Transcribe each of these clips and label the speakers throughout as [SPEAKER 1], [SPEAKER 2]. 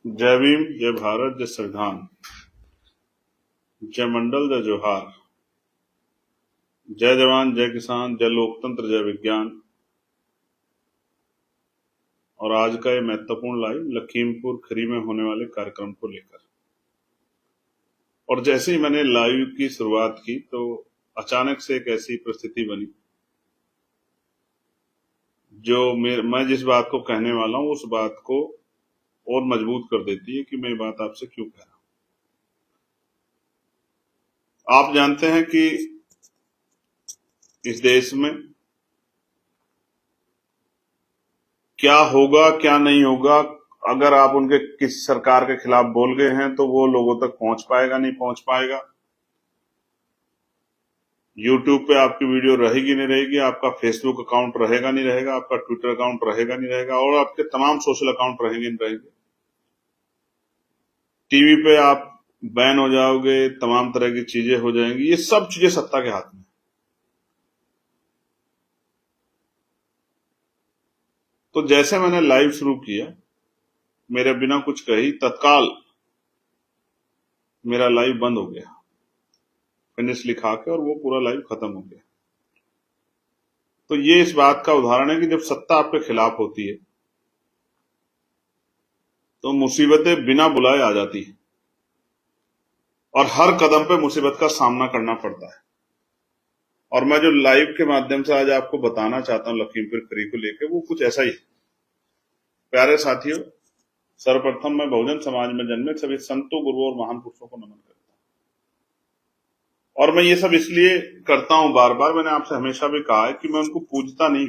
[SPEAKER 1] जय भीम, जय भारत, जय संविधान, जय मंडल, जय जोहार, जय जवान, जय किसान, जय लोकतंत्र, जय विज्ञान। और आज का ये महत्वपूर्ण लाइव लखीमपुर खीरी में होने वाले कार्यक्रम को लेकर। और जैसे ही मैंने लाइव की शुरुआत की तो अचानक से एक ऐसी परिस्थिति बनी जो मैं जिस बात को कहने वाला हूं उस बात को और मजबूत कर देती है कि मैं ये बात आपसे क्यों कह रहा हूं। आप जानते हैं कि इस देश में क्या होगा क्या नहीं होगा, अगर आप उनके किस सरकार के खिलाफ बोल गए हैं तो वो लोगों तक पहुंच पाएगा नहीं पहुंच पाएगा। यूट्यूब पे आपकी वीडियो रहेगी नहीं रहेगी, आपका फेसबुक अकाउंट रहेगा नहीं रहेगा, आपका ट्विटर अकाउंट रहेगा नहीं रहेगा, और आपके तमाम सोशल अकाउंट रहेंगे नहीं रहेंगे। टीवी पे आप बैन हो जाओगे, तमाम तरह की चीजें हो जाएंगी। ये सब चीजें सत्ता के हाथ में। तो जैसे मैंने लाइव शुरू किया, मेरे बिना कुछ कही तत्काल मेरा लाइव बंद हो गया, फिनिश लिखा के, और वो पूरा लाइव खत्म हो गया। तो ये इस बात का उदाहरण है कि जब सत्ता आपके खिलाफ होती है तो मुसीबतें बिना बुलाए आ जाती है और हर कदम पे मुसीबत का सामना करना पड़ता है। और मैं जो लाइव के माध्यम से आज आपको बताना चाहता हूं लखीमपुर खीरी को लेकर, वो कुछ ऐसा ही है। प्यारे साथियों, सर्वप्रथम मैं बहुजन समाज में जन्मे सभी संतों, गुरुओं और महान पुरुषों को नमन करता हूं। और मैं ये सब इसलिए करता हूं बार बार, मैंने आपसे हमेशा भी कहा है कि मैं उनको पूजता नहीं,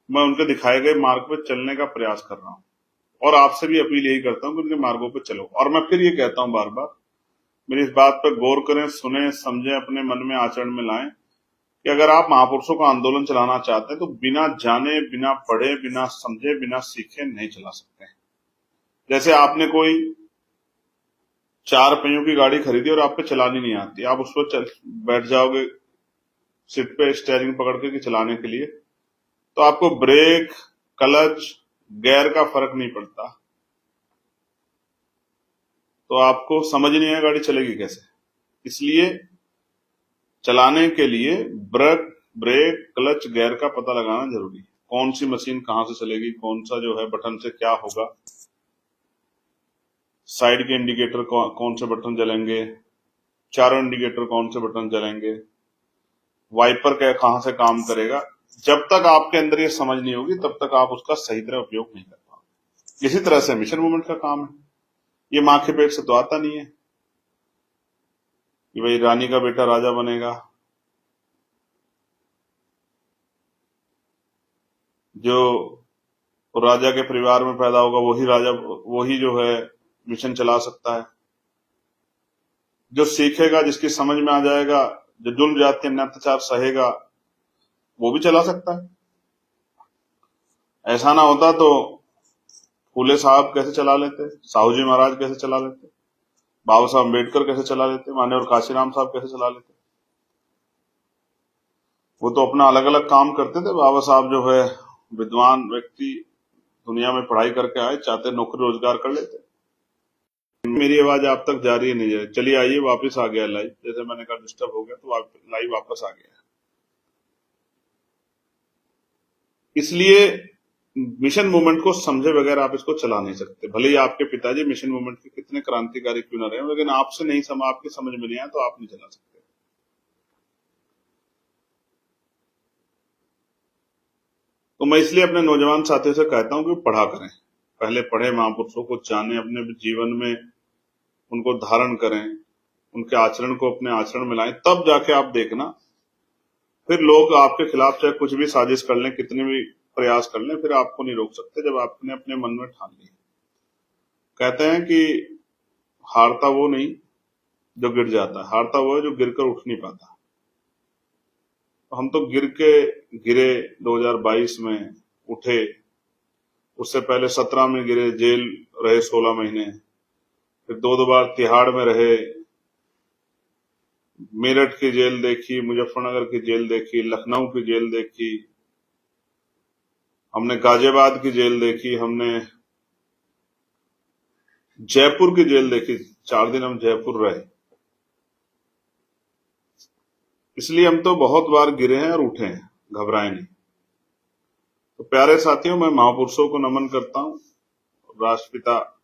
[SPEAKER 1] मैं उनके दिखाए गए मार्ग पर चलने का प्रयास कर रहा हूं। और आपसे भी अपील यही करता हूं कि उनके मार्गों पर चलो। और मैं फिर ये कहता हूं बार बार, मेरी इस बात पर गौर करें, सुने, समझें, अपने मन में आचरण में लाएं कि अगर आप महापुरुषों का आंदोलन चलाना चाहते हैं तो बिना जाने, बिना पढ़े, बिना समझे, बिना सीखे नहीं चला सकते। जैसे आपने कोई 4 पहियों की गाड़ी खरीदी और आप पे चलानी नहीं आती, आप उस पर बैठ जाओगे सीट पे स्टीयरिंग पकड़ के चलाने के लिए, तो आपको ब्रेक, क्लच, गियर का फर्क नहीं पड़ता, तो आपको समझ नहीं आएगा गाड़ी चलेगी कैसे। इसलिए चलाने के लिए ब्रेक, क्लच, गियर का पता लगाना जरूरी है। कौन सी मशीन कहां से चलेगी, कौन सा जो है बटन से क्या होगा, साइड के इंडिकेटर कौन से बटन जलेंगे, चारों इंडिकेटर कौन से बटन जलेंगे, वाइपर कहां से काम करेगा। जब तक आपके अंदर ये समझ नहीं होगी तब तक आप उसका सही तरह उपयोग नहीं कर पाओगे। इसी तरह से मिशन मूवमेंट का काम है। ये मां के पेट से तो आता नहीं है कि भाई रानी का बेटा राजा बनेगा। जो राजा के परिवार में पैदा होगा वही राजा, वही जो है मिशन चला सकता है। जो सीखेगा, जिसकी समझ में आ जाएगा, जो जुल्म जाति अन्याय अत्याचार सहेगा, वो भी चला सकता है। ऐसा ना होता तो फूले साहब कैसे चला लेते, साहू जी महाराज कैसे चला लेते, बाबा साहब अम्बेडकर कैसे चला लेते, मान्यवर काशीराम साहब कैसे चला लेते। वो तो अपना अलग अलग काम करते थे। बाबा साहब जो है विद्वान व्यक्ति, दुनिया में पढ़ाई करके आए, चाहते नौकरी रोजगार कर लेते। मेरी आवाज आप तक जा रही है नहीं जा रही? चलिए आइए, वापस आ गया लाइव। जैसे मैंने कहा डिस्टर्ब हो गया तो लाइव वापस आ गया। इसलिए मिशन मूवमेंट को समझे बगैर आप इसको चला नहीं सकते। भले ही आपके पिताजी मिशन मूवमेंट के कितने क्रांतिकारी क्यों न रहे, लेकिन आपसे नहीं आपकी समझ में नहीं आया तो आप नहीं चला सकते। तो मैं इसलिए अपने नौजवान साथियों से कहता हूं कि पढ़ा करें, पहले पढ़े, महापुरुषों को जाने, अपने जीवन में उनको धारण करें, उनके आचरण को अपने आचरण में लाएं, तब जाके आप देखना फिर लोग आपके खिलाफ चाहे कुछ भी साजिश कर लें, कितने भी प्रयास कर लें, फिर आपको नहीं रोक सकते जब आपने अपने मन में ठान लिया। कहते हैं कि हारता वो नहीं जो गिर जाता है, हारता वो है जो गिरकर उठ नहीं पाता। तो हम तो गिरे 2022 में, उठे। उससे पहले 17 में गिरे, जेल रहे 16 महीने, फिर दो बार तिहाड़ में रहे। मेरठ की जेल देखी, मुजफ्फरनगर की जेल देखी, लखनऊ की जेल देखी, हमने गाजियाबाद की जेल देखी, हमने जयपुर की जेल देखी, 4 दिन हम जयपुर रहे, इसलिए हम तो बहुत बार गिरे हैं और उठे हैं, घबराए नहीं। तो प्यारे साथियों, मैं महापुरुषों को नमन करता हूं। राष्ट्रपिता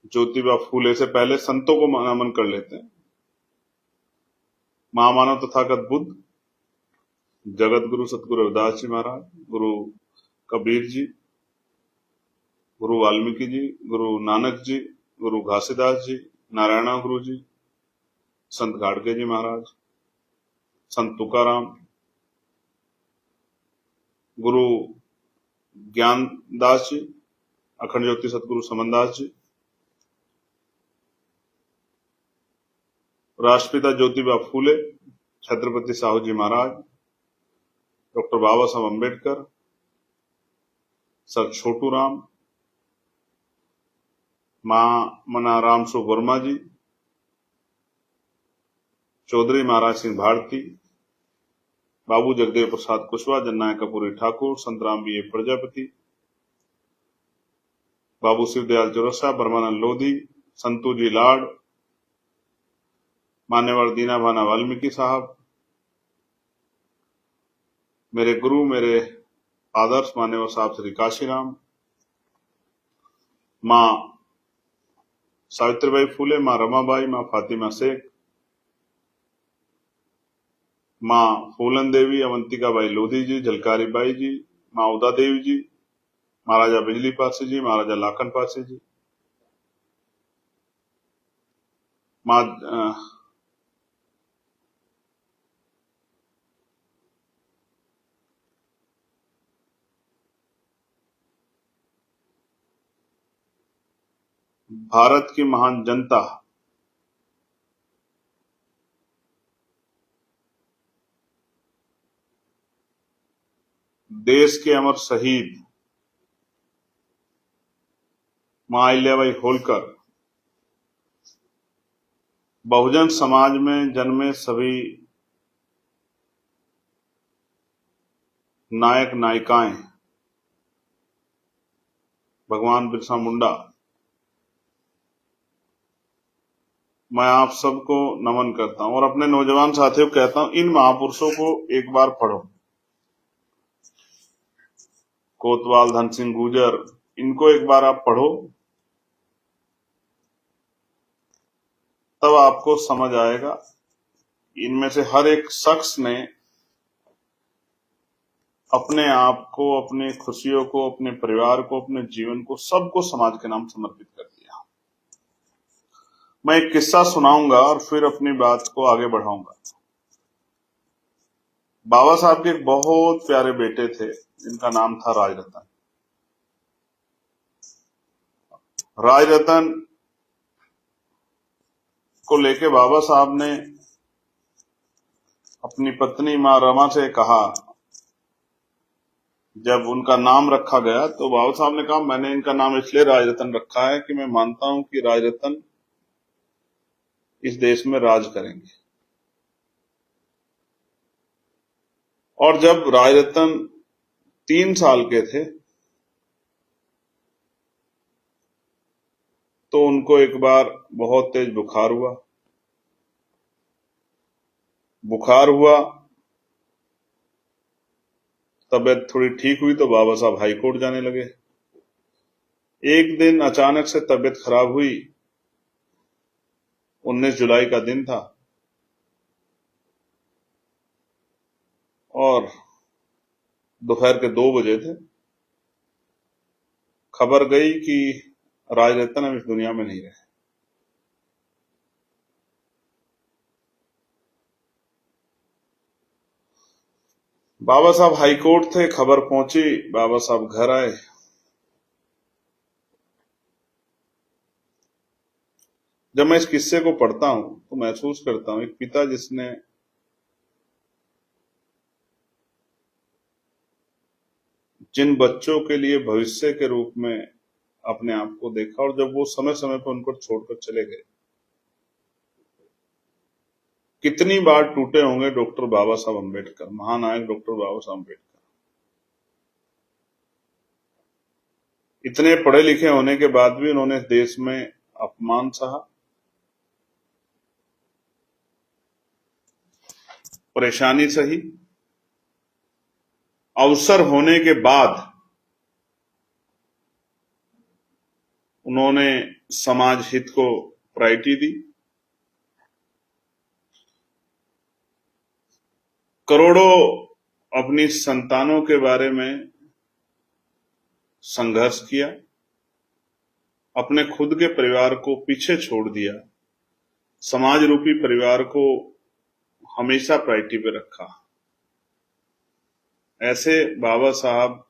[SPEAKER 1] ज्योतिबा फूले से पहले संतों को नमन कर लेते हैं। महामानव तथागत बुद्ध, जगत गुरु सतगुरु रविदास जी महाराज, गुरु कबीर जी, गुरु वाल्मीकि जी, गुरु नानक जी, गुरु घासीदास जी, नारायणा गुरु जी, संत गाडगे जी महाराज, संत तुकाराम, गुरु ज्ञानदास जी, अखंड ज्योति सतगुरु समनदास जी, राष्ट्रपिता ज्योतिबा फूले, छत्रपति साहू जी महाराज, डॉक्टर बाबा साहब अम्बेडकर, सर छोटू राम, मां मनाराम सु वर्मा जी, चौधरी महाराज सिंह भारती, बाबू जगदेव प्रसाद कुशवाहा, जननायक कपूरी ठाकुर, संतराम बी ए प्रजापति, बाबू शिवदयाल चौरसिया, ब्रह्मानंद लोधी, संतू जी लाड, मान्यवर दीना भाना वाल्मीकि साहब, मेरे गुरु, मेरे आदर्श मान्यवर साहब श्री काशीराम, मां सावित्रीबाई फूले, मां रमाबाई, मां फातिमा शेख, मां फूलन देवी, अवंतिका बाई लोधी जी, झलकारी बाई जी, मां उदा देवी जी, महाराजा बिजली पासी जी, महाराजा लाखन पासी जी, मां भारत की महान जनता, देश के अमर शहीद मां अहिल्याबाई होलकर, बहुजन समाज में जन्मे सभी नायक नायिकाएं, भगवान बिरसा मुंडा, मैं आप सबको नमन करता हूं और अपने नौजवान साथियों को कहता हूं, इन महापुरुषों को एक बार पढ़ो। कोतवाल, धन सिंह गुर्जर, इनको एक बार आप पढ़ो, तब आपको समझ आएगा इनमें से हर एक शख्स ने अपने आप को, अपनी खुशियों को, अपने परिवार को, अपने जीवन को, सबको समाज के नाम समर्पित कर दिया। मैं एक किस्सा सुनाऊंगा और फिर अपनी बात को आगे बढ़ाऊंगा। बाबा साहब के एक बहुत प्यारे बेटे थे जिनका नाम था राजरतन। राजरतन को लेके बाबा साहब ने अपनी पत्नी मां रमा से कहा, जब उनका नाम रखा गया तो बाबा साहब ने कहा, मैंने इनका नाम इसलिए राजरतन रखा है कि मैं मानता हूं कि राजरतन इस देश में राज करेंगे। और जब राजरतन 3 साल के थे तो उनको एक बार बहुत तेज बुखार हुआ। तबीयत थोड़ी ठीक हुई तो बाबा साहब हाई कोर्ट जाने लगे। एक दिन अचानक से तबीयत खराब हुई, 19 जुलाई का दिन था और दोपहर के 2 बजे थे। खबर गई कि राजरतन अब इस दुनिया में नहीं रहे। बाबा साहब हाई कोर्ट थे, खबर पहुंची, बाबा साहब घर आए। जब मैं इस किस्से को पढ़ता हूं तो महसूस करता हूं, एक पिता जिसने जिन बच्चों के लिए भविष्य के रूप में अपने आप को देखा और जब वो समय समय पर उनको छोड़कर चले गए, कितनी बार टूटे होंगे डॉक्टर बाबा साहब अम्बेडकर, महानायक डॉक्टर बाबा साहब अम्बेडकर। इतने पढ़े लिखे होने के बाद भी उन्होंने देश में अपमान सहा, परेशानी सही। अवसर होने के बाद उन्होंने समाज हित को प्रायोरिटी दी। करोड़ों अपनी संतानों के बारे में संघर्ष किया, अपने खुद के परिवार को पीछे छोड़ दिया, समाज रूपी परिवार को हमेशा प्रायोरिटी पे रखा। ऐसे बाबा साहब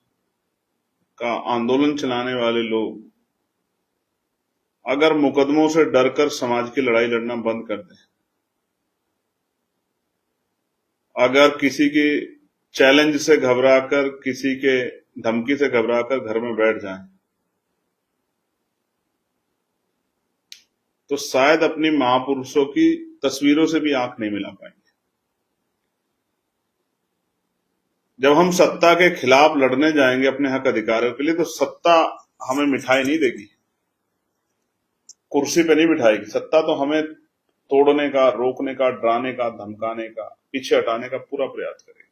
[SPEAKER 1] का आंदोलन चलाने वाले लोग अगर मुकदमों से डरकर समाज की लड़ाई लड़ना बंद कर दें, अगर किसी के चैलेंज से घबराकर, किसी के धमकी से घबराकर घर में बैठ जाएं, तो शायद अपनी महापुरुषों की तस्वीरों से भी आंख नहीं मिला पाएंगे। जब हम सत्ता के खिलाफ लड़ने जाएंगे अपने हक अधिकारों के लिए, तो सत्ता हमें मिठाई नहीं देगी, कुर्सी पे नहीं बिठाएगी। सत्ता तो हमें तोड़ने का, रोकने का, डराने का, धमकाने का, पीछे हटाने का पूरा प्रयास करेगी।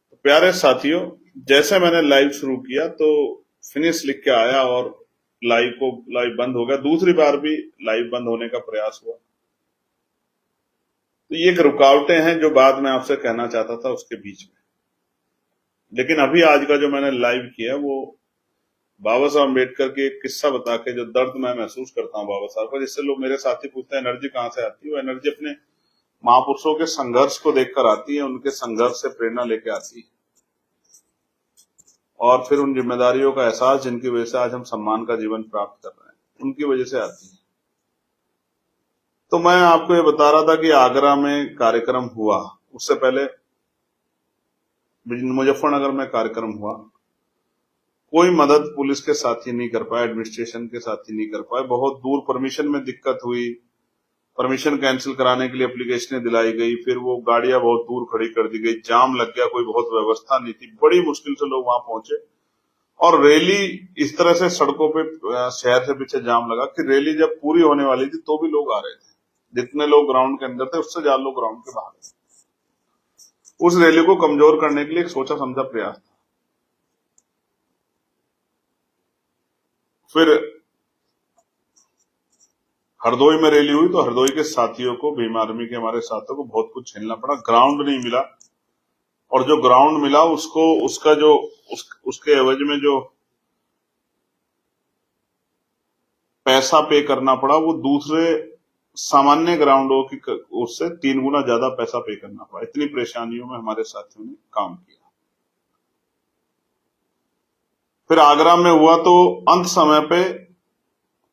[SPEAKER 1] तो प्यारे साथियों, जैसे मैंने लाइव शुरू किया तो फिनिश लिख के आया और लाइव बंद हो गया। दूसरी बार भी लाइव बंद होने का प्रयास हुआ। तो ये एक रुकावटें हैं जो बात मैं आपसे कहना चाहता था उसके बीच में। लेकिन अभी आज का जो मैंने लाइव किया वो बाबा साहब अम्बेडकर के एक किस्सा बता के जो दर्द मैं महसूस करता हूँ बाबा साहब का, जिससे लोग, मेरे साथी पूछते हैं एनर्जी कहाँ से आती है, वो एनर्जी अपने महापुरुषों के संघर्ष को देखकर आती है, उनके संघर्ष से प्रेरणा लेके आती है, और फिर उन जिम्मेदारियों का एहसास जिनकी वजह से आज हम सम्मान का जीवन प्राप्त कर रहे हैं, उनकी वजह से आती है। तो मैं आपको ये बता रहा था कि आगरा में कार्यक्रम हुआ, उससे पहले मुजफ्फरनगर में कार्यक्रम हुआ। कोई मदद पुलिस के साथी नहीं कर पाए, एडमिनिस्ट्रेशन के साथी नहीं कर पाए। बहुत दूर परमिशन में दिक्कत हुई, परमिशन कैंसिल कराने के लिए एप्लीकेशनें दिलाई गई, फिर वो गाड़ियां बहुत दूर खड़ी कर दी गई, जाम लग गया, कोई बहुत व्यवस्था नहीं थी, बड़ी मुश्किल से लोग वहां पहुंचे। और रैली इस तरह से सड़कों पे, शहर से पीछे जाम लगा कि रैली जब पूरी होने वाली थी तो भी लोग आ रहे थे। जितने लोग ग्राउंड के अंदर थे उससे ज्यादा लोग ग्राउंड के बाहर थे। उस रैली को कमजोर करने के लिए एक सोचा समझा प्रयास था। फिर हरदोई में रैली हुई तो हरदोई के साथियों को, भीम आर्मी के हमारे साथियों को बहुत कुछ झेलना पड़ा, ग्राउंड नहीं मिला। और जो ग्राउंड मिला उसके एवज में जो पैसा पे करना पड़ा वो दूसरे सामान्य ग्राउंडों की उससे 3 गुना ज्यादा पैसा पे करना पड़ा। इतनी परेशानियों में हमारे साथियों ने काम किया। फिर आगरा में हुआ तो अंत समय पे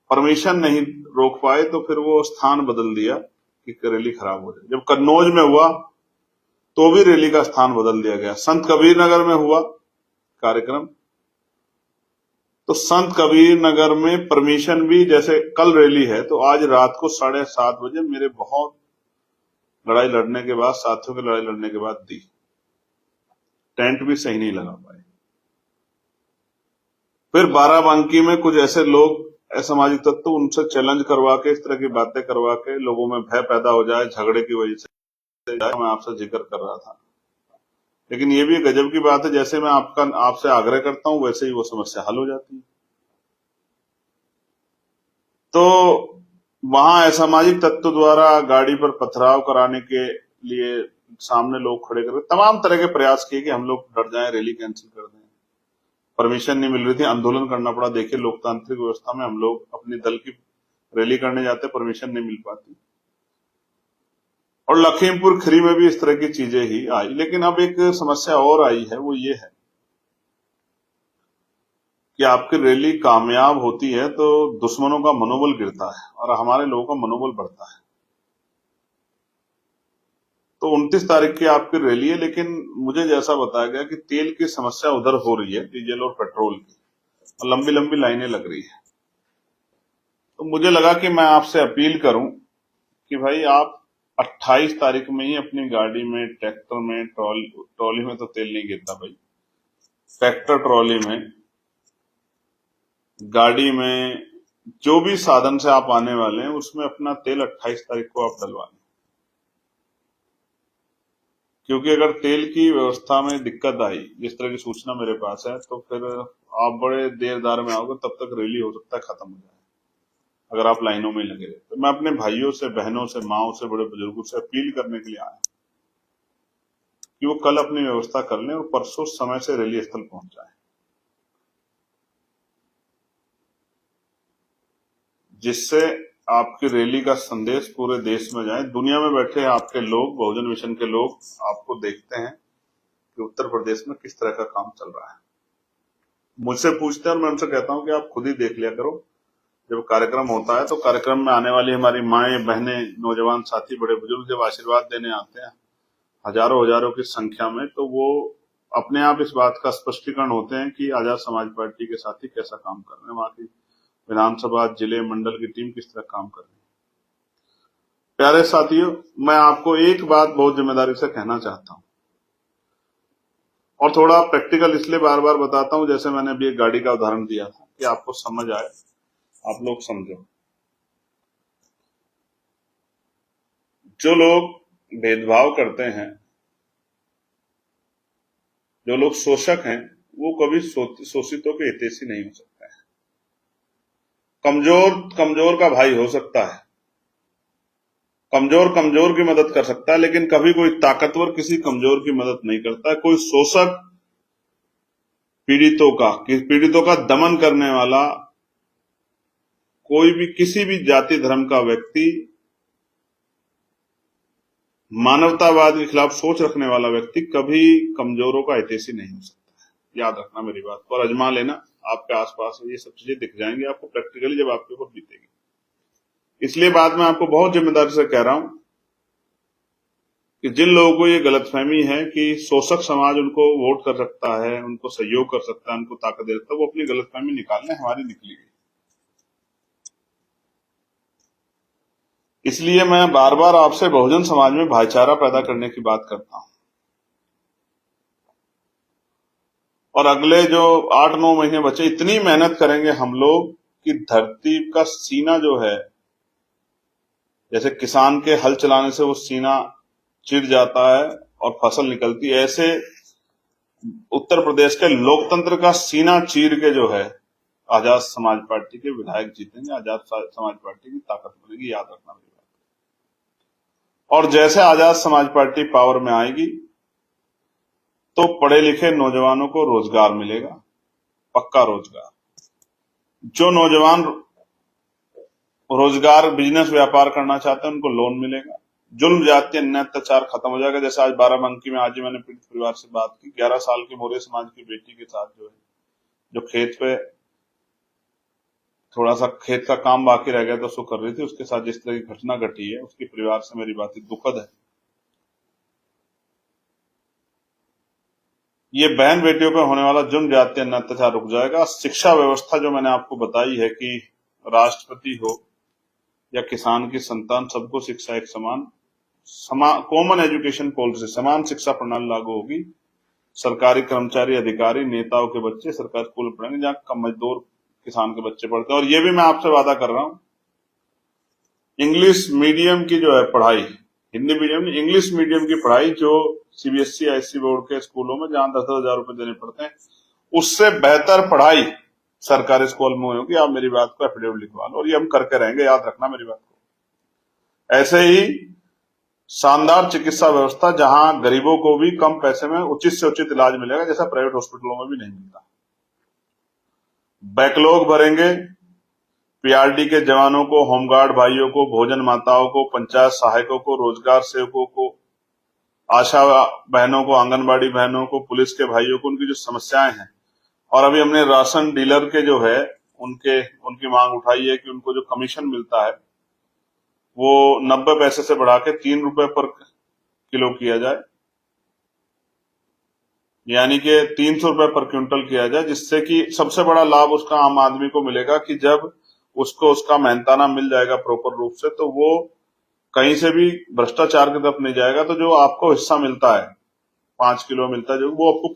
[SPEAKER 1] परमिशन नहीं रोक पाए, तो फिर वो स्थान बदल दिया कि रैली खराब हो जाए। जब कन्नौज में हुआ तो भी रैली का स्थान बदल दिया गया। संत कबीर नगर में हुआ कार्यक्रम तो संत कबीर नगर में परमिशन भी, जैसे कल रैली है तो आज रात को 7:30 बजे मेरे बहुत लड़ाई लड़ने के बाद, साथियों की लड़ाई लड़ने के बाद दी। टेंट भी सही नहीं लगा पाए। फिर बाराबंकी में कुछ ऐसे लोग, असामाजिक तत्व, उनसे चैलेंज करवा के, इस तरह की बातें करवा के लोगों में भय पैदा हो जाए झगड़े की वजह से, मैं आपसे जिक्र कर रहा था। लेकिन ये भी गजब की बात है, जैसे मैं आपसे आग्रह करता हूं वैसे ही वो समस्या हल हो जाती है। तो वहां असामाजिक तत्व द्वारा गाड़ी पर पथराव कराने के लिए सामने लोग खड़े कर तमाम तरह के प्रयास किए कि हम लोग डर जाएं, रैली कैंसिल कर दें। परमिशन नहीं मिल रही थी, आंदोलन करना पड़ा। देखिए, लोकतांत्रिक व्यवस्था में हम लोग अपने दल की रैली करने जाते, परमिशन नहीं मिल पाती। और लखीमपुर खीरी में भी इस तरह की चीजें ही आई। लेकिन अब एक समस्या और आई है, वो ये है कि आपकी रैली कामयाब होती है तो दुश्मनों का मनोबल गिरता है और हमारे लोगों का मनोबल बढ़ता है। तो 29 तारीख की आपकी रैली है, लेकिन मुझे जैसा बताया गया कि तेल की समस्या उधर हो रही है, डीजल और पेट्रोल की, और लंबी लंबी लाइनें लग रही है। तो मुझे लगा कि मैं आपसे अपील करूं कि भाई आप 28 तारीख में ही अपनी गाड़ी में, ट्रैक्टर में, ट्रॉली में तो तेल नहीं गिरता भाई, ट्रैक्टर ट्रॉली में, गाड़ी में, जो भी साधन से आप आने वाले हैं उसमें अपना तेल 28 तारीख को आप डलवा लें। क्योंकि अगर तेल की व्यवस्था में दिक्कत आई, जिस तरह की सूचना मेरे पास है, तो फिर आप बड़े देर में आओगे, तब तक रैली हो सकता है खत्म हो जाए अगर आप लाइनों में लगे रहे। तो मैं अपने भाइयों से, बहनों से, माओ से, बड़े बुजुर्गों से अपील करने के लिए आया कि वो कल अपनी व्यवस्था कर लें और परसों समय से रैली स्थल पहुंच जाए, जिससे आपकी रैली का संदेश पूरे देश में जाए। दुनिया में बैठे आपके लोग, बहुजन मिशन के लोग आपको देखते हैं कि उत्तर प्रदेश में किस तरह का काम चल रहा है। मुझसे पूछते हैं और मैं उनसे कहता हूं कि आप खुद ही देख लिया करो। जब कार्यक्रम होता है तो कार्यक्रम में आने वाली हमारी माएं, बहनें, नौजवान साथी, बड़े बुजुर्ग जब आशीर्वाद देने आते हैं हजारों की संख्या में, तो वो अपने आप इस बात का स्पष्टीकरण होते हैं कि आजाद समाज पार्टी के साथी कैसा काम कर रहे हैं, वहां की विधानसभा, जिले, मंडल की टीम किस तरह काम कर रही है। प्यारे साथियों, मैं आपको एक बात बहुत जिम्मेदारी से कहना चाहता हूं और थोड़ा प्रैक्टिकल इसलिए बार बार बताता हूं, जैसे मैंने अभी एक गाड़ी का उदाहरण दिया था, कि आपको समझ आए, आप लोग समझो। जो लोग भेदभाव करते हैं, जो लोग शोषक हैं, वो कभी शोषितों के हितैषी नहीं हो सकते हैं। कमजोर का भाई हो सकता है, कमजोर की मदद कर सकता है, लेकिन कभी कोई ताकतवर किसी कमजोर की मदद नहीं करता है। कोई शोषक पीड़ितों का दमन करने वाला, कोई भी किसी भी जाति धर्म का व्यक्ति, मानवतावाद के खिलाफ सोच रखने वाला व्यक्ति कभी कमजोरों का हितैषी नहीं हो सकता है। याद रखना मेरी बात को और आजमा लेना। आपके आसपास ये सब चीजें दिख जाएंगी आपको प्रैक्टिकली जब आपके ऊपर बीतेगी। इसलिए बात मैं आपको बहुत जिम्मेदारी से कह रहा हूं कि जिन लोगों को ये गलतफहमी है कि शोषक समाज उनको वोट कर सकता है, उनको सहयोग कर सकता है, उनको ताकत दे सकता है, वो अपनी गलतफहमी निकालने, हमारी निकली गई। इसलिए मैं बार बार आपसे बहुजन समाज में भाईचारा पैदा करने की बात करता हूं और अगले जो 8-9 महीने बचे, इतनी मेहनत करेंगे हम लोग कि धरती का सीना जो है, जैसे किसान के हल चलाने से वो सीना चिर जाता है और फसल निकलती है, ऐसे उत्तर प्रदेश के लोकतंत्र का सीना चीर के जो है आजाद समाज पार्टी के विधायक जीतेंगे, आजाद समाज पार्टी की ताकत बनेगी। याद रखना मेरी बात। और जैसे आजाद समाज पार्टी पावर में आएगी तो पढ़े लिखे नौजवानों को रोजगार मिलेगा, पक्का रोजगार। जो नौजवान रोजगार, बिजनेस, व्यापार करना चाहते हैं उनको लोन मिलेगा। जुल्म, जाति, अन्याय, अत्याचार खत्म हो जाएगा। जैसे आज बाराबंकी में आज ही मैंने पीड़ित परिवार से बात की, 11 साल की मौर्य समाज की बेटी के साथ जो खेत पे थोड़ा सा खेत का काम बाकी रह गया तो उसको कर रही थी, उसके साथ जिस तरह की घटना घटी है, उसके परिवार से मेरी बात दुखद है। ये बहन बेटियों पर होने वाला जुल्म, जाति, अन्याय, अत्याचार रुक जाएगा। शिक्षा व्यवस्था जो मैंने आपको बताई है कि राष्ट्रपति हो या किसान की संतान, सबको शिक्षा एक समान कॉमन एजुकेशन पॉलिसी, समान शिक्षा प्रणाली लागू होगी। सरकारी कर्मचारी, अधिकारी, नेताओं के बच्चे सरकारी स्कूल में पढ़ेंगे जहां कम मजदूर किसान के बच्चे पढ़ते हैं। और ये भी मैं आपसे वादा कर रहा हूं, इंग्लिश मीडियम की जो है पढ़ाई, हिंदी मीडियम नहीं, इंग्लिश मीडियम की पढ़ाई जो सीबीएसई, आईसी बोर्ड के स्कूलों में जहां 10-10 हजार रुपए देने पड़ते हैं, उससे बेहतर पढ़ाई सरकारी स्कूल में होगी। आप मेरी बात को एफिडेविट लिखवा लो और ये हम करके रहेंगे। याद रखना मेरी बात को। ऐसे ही शानदार चिकित्सा व्यवस्था जहां गरीबों को भी कम पैसे में उचित से उचित इलाज मिलेगा, जैसा प्राइवेट हॉस्पिटलों में भी नहीं मिलता। बैकलॉग भरेंगे, पीआरडी के जवानों को, होमगार्ड भाइयों को, भोजन माताओं को, पंचायत सहायकों को, रोजगार सेवकों को, आशा बहनों को, आंगनबाड़ी बहनों को, पुलिस के भाइयों को, उनकी जो समस्याएं हैं। और अभी हमने राशन डीलर के जो है उनकी मांग उठाई है कि उनको जो कमीशन मिलता है वो 90 पैसे से बढ़ा के 3 रुपए पर किलो किया जाए, यानी कि 300 रुपए पर क्विंटल किया जाए, जिससे कि सबसे बड़ा लाभ उसका आम आदमी को मिलेगा कि जब उसको उसका मेहनताना मिल जाएगा प्रॉपर रूप से, तो वो कहीं से भी भ्रष्टाचार की तरफ नहीं जाएगा। तो जो आपको हिस्सा मिलता है, 5 किलो मिलता है, जो वो आपको